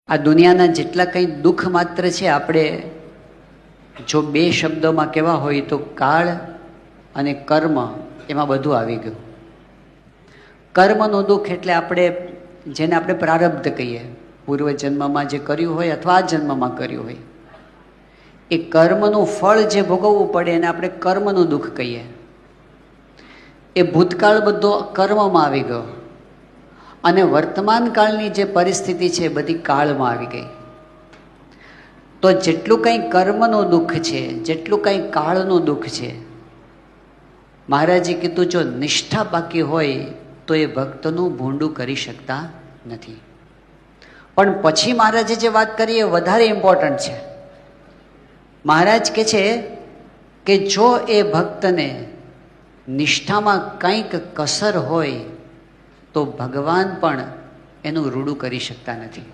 આ દુનિયાના જેટલા કંઈ દુઃખ માત્ર છે, આપણે જો બે શબ્દોમાં કહેવા હોય તો કાળ અને કર્મ, એમાં બધું આવી ગયું. કર્મનું દુઃખ એટલે જેને આપણે પ્રારબ્ધ કહીએ, પૂર્વજન્મમાં જે કર્યું હોય અથવા આ જન્મમાં કર્યું હોય, એ કર્મનું ફળ જે ભોગવવું પડે એને આપણે કર્મનું દુઃખ કહીએ. એ ભૂતકાળ બધો કર્મમાં આવી ગયો અને વર્તમાન કાળની જે પરિસ્થિતિ છે બધી કાળમાં આવી ગઈ. તો જેટલું કંઈ કર્મનું દુઃખ છે, જેટલું કંઈ કાળનું દુઃખ છે, મહારાજે કીધું જો નિષ્ઠા બાકી હોય તો એ ભક્તનું ભૂંડું કરી શકતા નથી. પણ પછી મહારાજે જે વાત કરી એ વધારે ઇમ્પોર્ટન્ટ છે. મહારાજ કહે છે કે જો એ ભક્તને નિષ્ઠામાં કંઈક કસર હોય તો ભગવાન પણ એનું રૂડું કરી શકતા નથી.